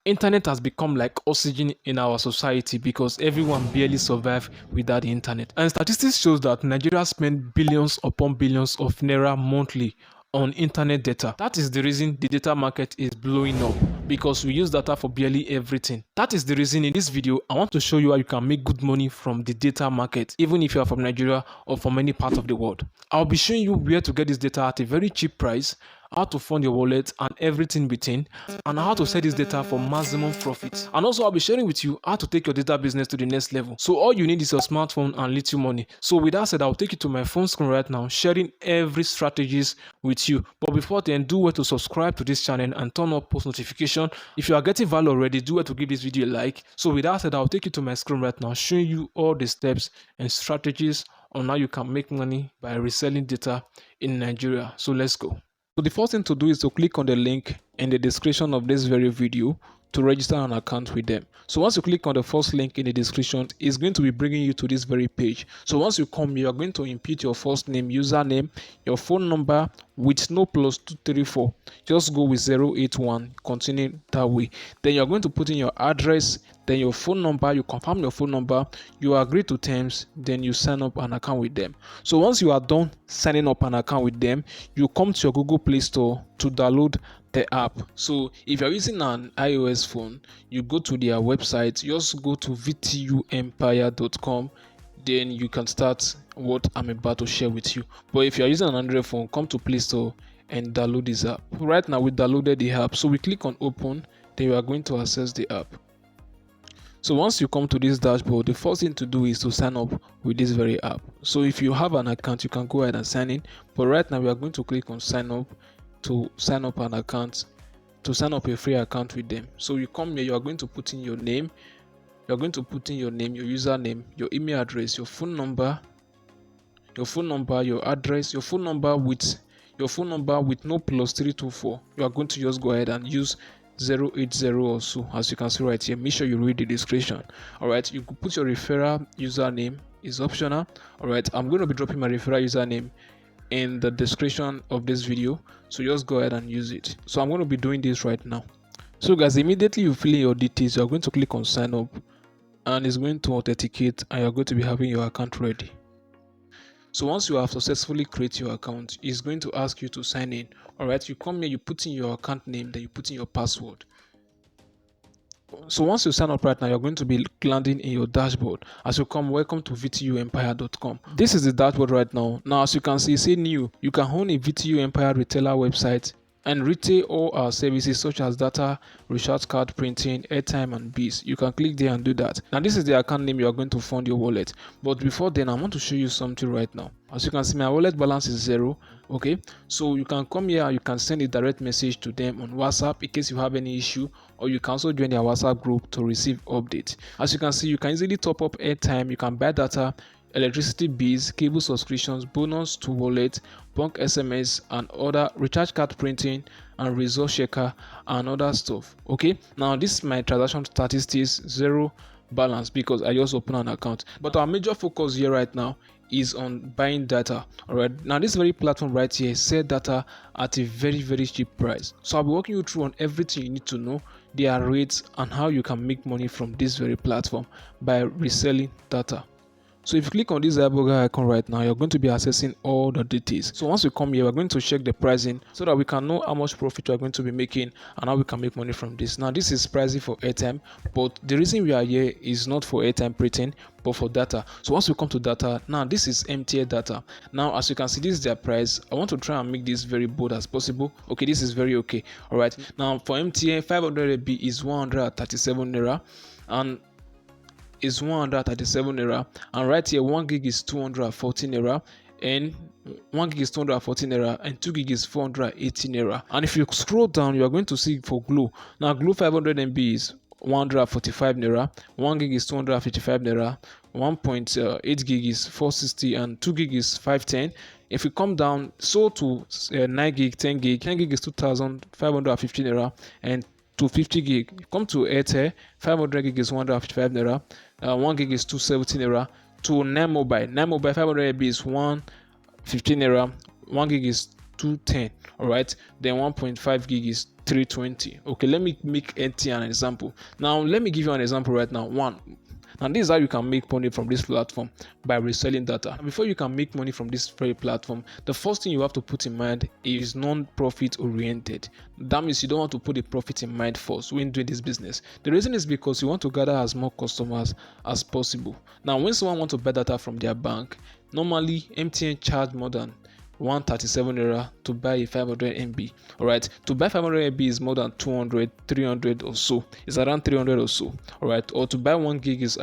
Internet has become like oxygen in our society because everyone barely survives without the internet. And statistics shows that Nigeria spend billions upon billions of naira monthly on internet data. That is the reason the data market is blowing up, because we use data for barely everything. That is the reason in this video I want to show you how you can make good money from the data market, even if you are from Nigeria or from any part of the world. I'll be showing you where to get this data at a very cheap price, how to fund your wallet and everything within, and how to sell this data for maximum profit. And also I'll be sharing with you how to take your data business to the next level. So all you need is your smartphone and little money. So with that said, I'll take you to my phone screen right now, sharing every strategies with you. But before then, do well to subscribe to this channel and turn on post notification. If you are getting value already, do well to give this video a like. So with that said, I'll take you to my screen right now, showing you all the steps and strategies on how you can make money by reselling data in Nigeria. So let's go. So the first thing to do is to click on the link in the description of this very video to register an account with them. So once you click on the first link in the description, it's going to be bringing you to this very page. So once you come, you are going to input your first name, username, your phone number with no +234. Just go with 081, continue that way. Then you're going to put in your address, then your phone number, you confirm your phone number, you agree to terms, then you sign up an account with them. So once you are done signing up an account with them, you come to your Google Play Store to download the app. So if you're using an iOS phone, you go to their website, just go to vtuempire.com, then you can start what I'm about to share with you. But if you're using an Android phone, come to Play Store and download this app. Right now we downloaded the app, so we click on open, then you are going to access the app. So once you come to this dashboard, the first thing to do is to sign up with this very app. So if you have an account, you can go ahead and sign in. But right now we are going to click on sign up to sign up an account, to sign up a free account with them. So you come here, you are going to put in your name, you're going to put in your name, your username, your email address, your phone number, your address, your phone number with no +324. You are going to just go ahead and use 080 or so, as you can see right here. Make sure you read the description. All right, you could put your referral username, is optional. All right, I'm going to be dropping my referral username in the description of this video, so just go ahead and use it. So I'm going to be doing this right now. So guys, immediately you fill in your details, you're going to click on sign up, and it's going to authenticate, and you're going to be having your account ready. So once you have successfully created your account, it's going to ask you to sign in. All right, you come here, you put in your account name, then you put in your password. So once you sign up right now, you're going to be landing in your dashboard. As you come, welcome to vtuempire.com. This is the dashboard right now. Now, as you can see, say new. You can own a VTU Empire retailer website and retail all our services such as data, recharge card printing, airtime, and bills. You can click there and do that. Now this is the account name you are going to fund your wallet. But before then, I want to show you something right now. As you can see, my wallet balance is 0. Okay, so you can come here, you can send a direct message to them on WhatsApp in case you have any issue, or you can also join their WhatsApp group to receive updates. As you can see, you can easily top up airtime, you can buy data, electricity bills, cable subscriptions, bonus to wallet, bank SMS, and other recharge card printing and resource checker and other stuff. Okay, now this is my transaction statistics, 0 balance, because I just opened an account. But our major focus here right now is on buying data. All right, now this very platform right here sell data at a very cheap price. So I'll be walking you through on everything you need to know, their rates, and how you can make money from this very platform by reselling data. So if you click on this hamburger icon right now, you're going to be accessing all the details. So once we come here, we're going to check the pricing so that we can know how much profit we're going to be making and how we can make money from this. Now this is pricing for airtime, but the reason we are here is not for airtime printing, but for data. So once we come to data, now this is MTN data. Now as you can see, this is their price. I want to try and make this very bold as possible. Okay, this is very okay. All right, now for MTN, 500 MB is 137 naira, and is 137 naira, and right here 1 gig is 214 naira, and 1 gig is 214 naira, and 2 gig is 480 naira. And if you scroll down, you are going to see for Glow. Now Glow 500 MB is 145 naira, 1 gig is 255 naira, 1.8 gig is 460, and 2 gig is 510. If you come down so to 9 gig, 10 gig is 2550 naira, and to 50 gig. You come to Airtel, 500 gig is 155 naira, 1 gig is 270 naira. To Noma, 500 MB is 115 naira, 1 gig is 210. All right, then 1.5 gig is 320. Okay, let me make NT an example. Now let me give you an example right now. And this is how you can make money from this platform, by reselling data. And before you can make money from this very platform, the first thing you have to put in mind is non-profit oriented. That means you don't want to put a profit in mind first when doing this business. The reason is because you want to gather as more customers as possible. Now, when someone wants to buy data from their bank, normally MTN charge more than 137 naira to buy a 500 MB. All right, to buy 500 MB is more than 200, 300 or so. It's around 300 or so. All right, or to buy 1 gig is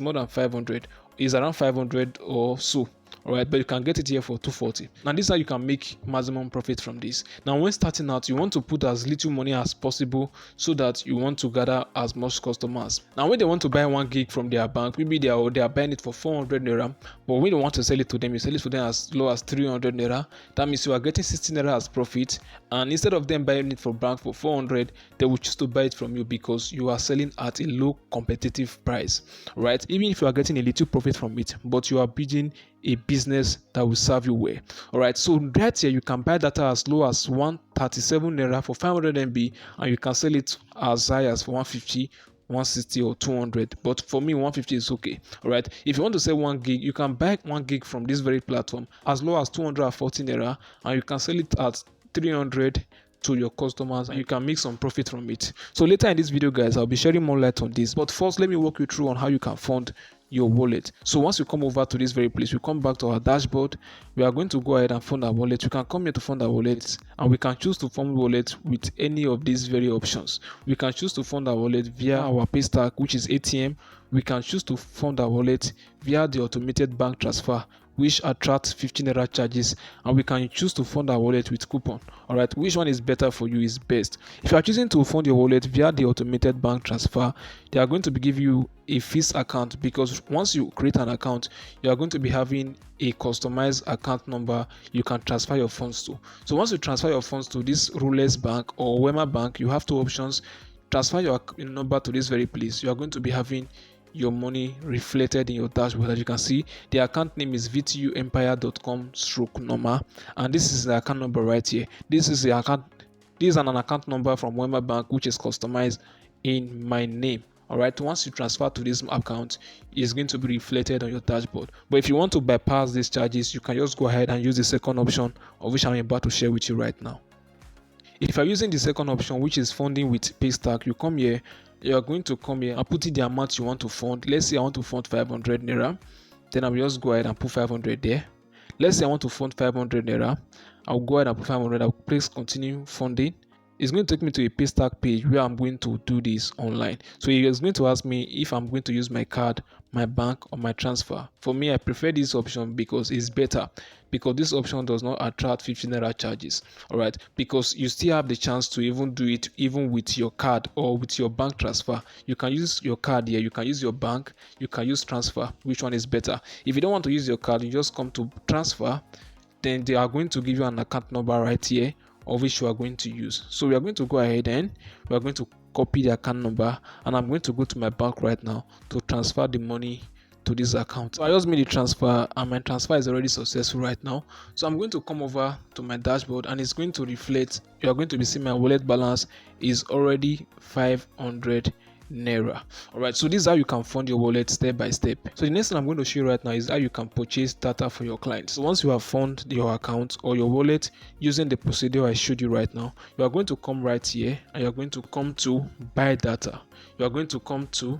more than 500. Is around 500 or so. All right, but you can get it here for 240. Now this is how you can make maximum profit from this. Now when starting out, you want to put as little money as possible so that you want to gather as much customers. Now when they want to buy 1 gig from their bank, maybe they are buying it for 400 naira, but when you want to sell it to them, you sell it to them as low as 300 naira. That means you are getting 60 naira as profit, and instead of them buying it for bank for 400, they will choose to buy it from you because you are selling at a low competitive price. Right, even if you are getting a little profit from it, but you are building a business that will serve you well. All right, so right here you can buy data as low as 137 naira for 500 MB, and you can sell it as high as 150, 160 or 200, but for me 150 is okay. All right, if you want to sell 1 gig, you can buy 1 gig from this very platform as low as 240 naira, and you can sell it at 300 to your customers, and you can make some profit from it. So later in this video, guys, I'll be sharing more light on this, but first let me walk you through on how you can fund your wallet. So once you come over to this very place, we come back to our dashboard. We are going to go ahead and fund our wallet. We can come here to fund our wallet, and we can choose to fund wallet with any of these very options. We can choose to fund our wallet via our pay stack, which is ATM. We can choose to fund our wallet via the automated bank transfer, which attracts 15 naira charges, and we can choose to fund our wallet with coupon. All right, which one is better for you is best. If you are choosing to fund your wallet via the automated bank transfer, they are going to give you a fixed account, because once you create an account, you are going to be having a customized account number you can transfer your funds to. So once you transfer your funds to this Rules Bank or Wema Bank, you have two options. Transfer your number to this very place. You are going to be having your money reflected in your dashboard. As you can see, the account name is vtuempire.com/Noma, and this is the account number right here. This is an account number from Wema Bank, which is customized in my name. All right, once you transfer to this account, it's going to be reflected on your dashboard. But if you want to bypass these charges, you can just go ahead and use the second option, of which I'm about to share with you right now. If you're using the second option, which is funding with Paystack, you come here, you are going to come here and put in the amount you want to fund. Let's say I want to fund 500 naira, then I'll just go ahead and put 500 there. Let's say I want to fund 500 naira, I'll go ahead and put 500. I'll press continue funding. It's going to take me to a Paystack page where I'm going to do this online. So it's going to ask me if I'm going to use my card, my bank, or my transfer. For me, I prefer this option because it's better, because this option does not attract 15 naira charges. All right, because you still have the chance to even do it even with your card or with your bank transfer. You can use your card here, you can use your bank, you can use transfer. Which one is better? If you don't want to use your card, you just come to transfer. Then they are going to give you an account number right here, of which you are going to use. So we are going to go ahead and we are going to copy the account number, and I'm going to go to my bank right now to transfer the money to this account. So I just made the transfer, and my transfer is already successful right now. So I'm going to come over to my dashboard, and it's going to reflect. You are going to be seeing my wallet balance is already 500 naira. All right, so this is how you can fund your wallet step by step. So the next thing I'm going to show you right now is how you can purchase data for your clients. So once you have funded your account or your wallet using the procedure I showed you right now, you are going to come right here, and you're going to come to buy data. You're going to come to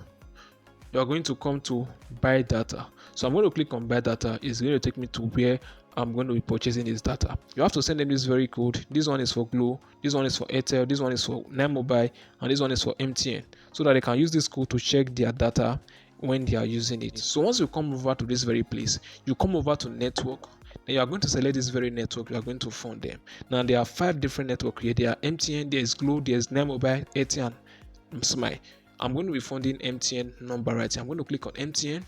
buy data. So I'm going to click on buy data. It's going to take me to where I'm going to be purchasing this data. You have to send them this very code. This one is for Glo, this one is for Airtel, this one is for Noma, and this one is for MTN, so that they can use this code to check their data when they are using it. So once you come over to this very place, you come over to network. Then you are going to select this very network. You are going to fund them. Now there are 5 different networks here. There are MTN, there is Glo, there is Noma, Airtel, and Smile. I'm going to be funding MTN number right here. I'm going to click on MTN.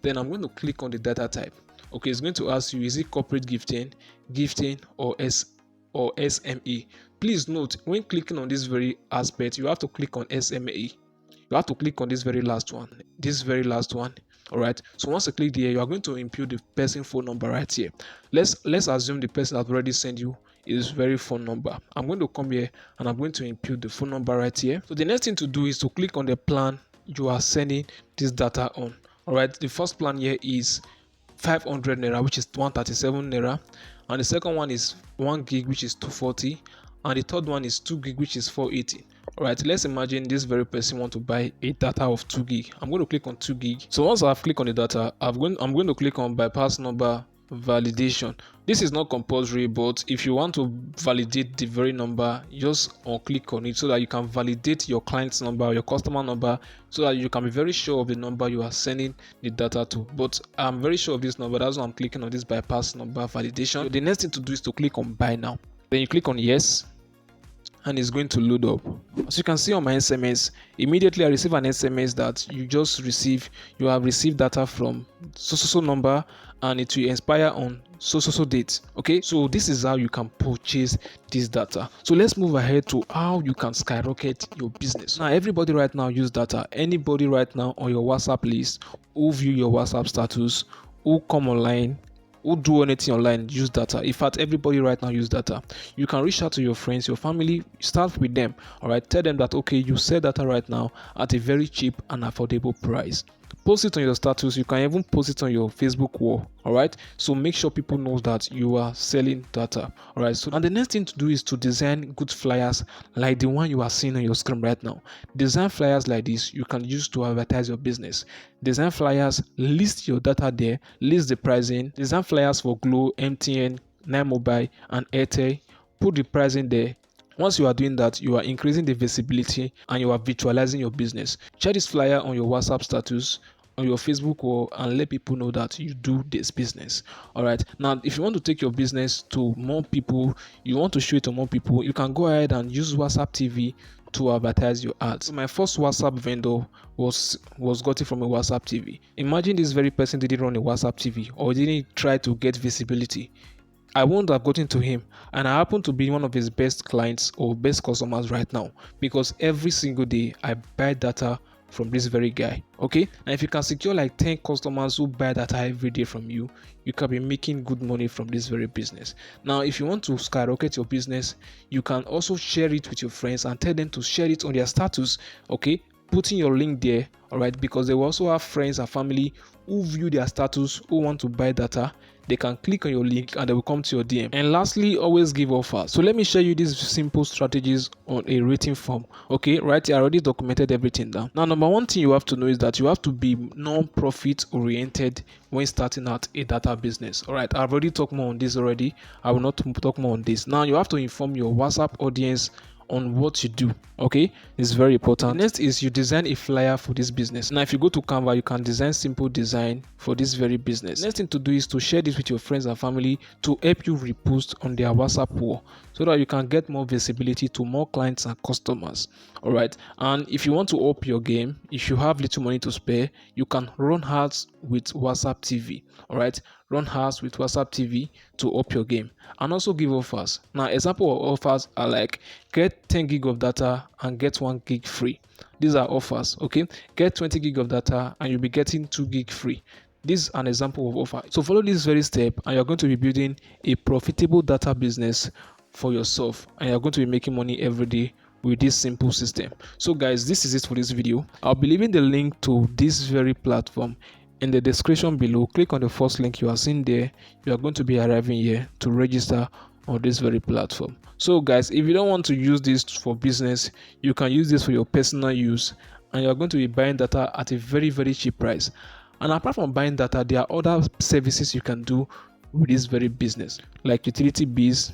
Then I'm going to click on the data type. Okay, it's going to ask you, is it corporate gifting, or SME? Please note, when clicking on this very aspect, you have to click on SME. You have to click on this very last one. All right, so once you click there, you are going to input the person phone number right here. Let's assume the person has already sent you his very phone number. I'm going to come here and I'm going to input the phone number right here. So the next thing to do is to click on the plan you are sending this data on. All right, the first plan here is 500 naira, which is 137 naira, and the second one is 1 gig, which is 240, and the third one is 2 gig, which is 480. All right, let's imagine this very person want to buy a data of 2 gig. I'm going to click on 2 gig. So once I've clicked on the data, I'm going to click on bypass number validation. This is not compulsory, but if you want to validate the very number, just click on it so that you can validate your client's number or your customer number, so that you can be very sure of the number you are sending the data to. But I'm very sure of this number, that's why I'm clicking on this bypass number validation. So the next thing to do is to click on buy now. Then you click on yes, and it's going to load up. As you can see on my SMS, immediately I receive an SMS that you have received data from so number, and it will expire on so date. Okay, so this is how you can purchase this data. So let's move ahead to how you can skyrocket your business. Now everybody right now use data. Anybody right now on your WhatsApp list who view your WhatsApp status, who come online, who do anything online, use data. In fact, everybody right now use data. You can reach out to your friends, your family, start with them. All right, tell them that okay, you sell data right now at a very cheap and affordable price. Post it on your status. You can even post it on your Facebook wall. All right, so make sure people know that you are selling data. All right, so and the next thing to do is to design good flyers like the one you are seeing on your screen right now. Design flyers like this you can use to advertise your business. Design flyers, list your data there, list the pricing. Design flyers for Glo, MTN, 9Mobile, and Airtel. Put the pricing there. Once you are doing that, you are increasing the visibility and you are visualizing your business. Share this flyer on your WhatsApp status, on your Facebook wall, and let people know that you do this business. All right, now if you want to take your business to more people, you want to show it to more people, you can go ahead and use WhatsApp TV to advertise your ads. So my first WhatsApp vendor was got it from a WhatsApp TV. Imagine this very person didn't run a WhatsApp TV or didn't try to get visibility. I wouldn't have gotten to him, and I happen to be one of his best clients or best customers right now, because every single day I buy data from this very guy. Okay, and if you can secure like 10 customers who buy data every day from you, you can be making good money from this very business. Now if you want to skyrocket your business, you can also share it with your friends and tell them to share it on their status. Okay, putting your link there. All right, because they will also have friends and family who view their status, who want to buy data. They can click on your link and they will come to your DM. And lastly, always give offers. So let me show you these simple strategies on a rating form. Okay, right here I already documented everything down. Now number one thing you have to know is that you have to be non-profit oriented when starting out a data business. All right, I've already talked more on this already. I will not talk more on this. Now you have to inform your WhatsApp audience on what you do. Okay, it's very important. Next is you design a flyer for this business. Now if you go to Canva, you can design simple design for this very business. Next thing to do is to share this with your friends and family to help you repost on their WhatsApp wall, so that you can get more visibility to more clients and customers. All right, and if you want to up your game, if you have little money to spare, you can run ads with WhatsApp TV. All right, run ads with WhatsApp TV to up your game, and also give offers. Now example of offers are like get 10 gig of data and get 1 gig free. These are offers. Okay, get 20 gig of data and you'll be getting 2 gig free. This is an example of offer. So follow this very step and you're going to be building a profitable data business for yourself, and you're going to be making money every day with this simple system. So guys, this is it for this video. I'll be leaving the link to this very platform in the description below. Click on the first link you are seeing there. You are going to be arriving here to register on this very platform. So guys, if you don't want to use this for business, you can use this for your personal use, and you're going to be buying data at a very cheap price. And apart from buying data, there are other services you can do with this very business, like utility bills,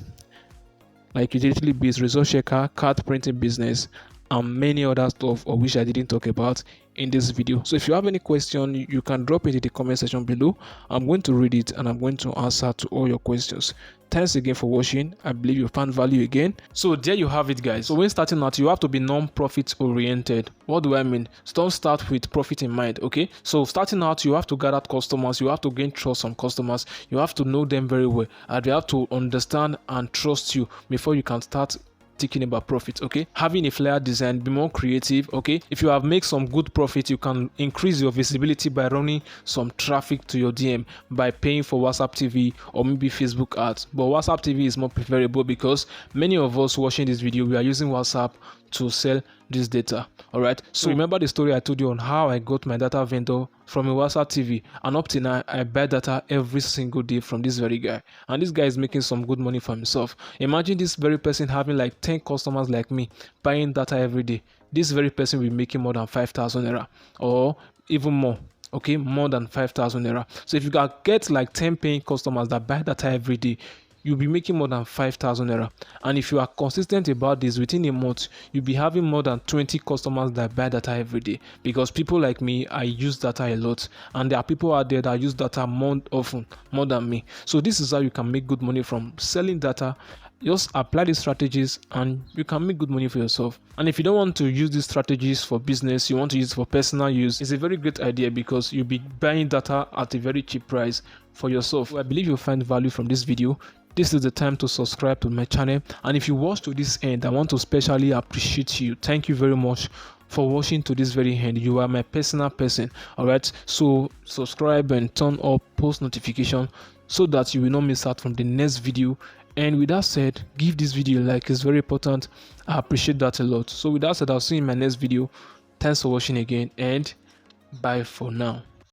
resource checker, card printing business, and many other stuff of which I didn't talk about in this video. So if you have any question, you can drop it in the comment section below. I'm going to read it and I'm going to answer to all your questions. Thanks again for watching. I believe you found value again. So there you have it, guys. So when starting out, you have to be non-profit oriented. What do I mean? Don't start with profit in mind. Okay, so starting out, you have to gather customers, you have to gain trust from customers, you have to know them very well, and they have to understand and trust you before you can start thinking about profit. Okay, having a flyer design, be more creative. Okay, if you have made some good profit, you can increase your visibility by running some traffic to your DM by paying for WhatsApp TV or maybe Facebook ads. But WhatsApp TV is more preferable because many of us watching this video, we are using WhatsApp to sell this data. All right, so remember the story I told you on how I got my data vendor from a WhatsApp TV, and up to now I buy data every single day from this very guy, and this guy is making some good money for himself. Imagine this very person having like 10 customers like me buying data every day. This very person will be making more than 5,000 naira or even more. Okay, more than 5,000 naira. So if you can get like 10 paying customers that buy data every day, you'll be making more than 5,000 naira. And if you are consistent about this, within a month you'll be having more than 20 customers that buy data every day. Because people like me, I use data a lot, and there are people out there that use data more often, more than me. So this is how you can make good money from selling data. Just apply these strategies and you can make good money for yourself. And if you don't want to use these strategies for business, you want to use it for personal use, it's a very great idea because you'll be buying data at a very cheap price for yourself. I believe you'll find value from this video. This is the time to subscribe to my channel, and if you watch to this end, I want to specially appreciate you. Thank you very much for watching to this very end. You are my personal person. All right, so subscribe and turn up post notification so that you will not miss out from the next video. And with that said, give this video a like. It's very important. I appreciate that a lot. So with that said, I'll see you in my next video. Thanks for watching again, and bye for now.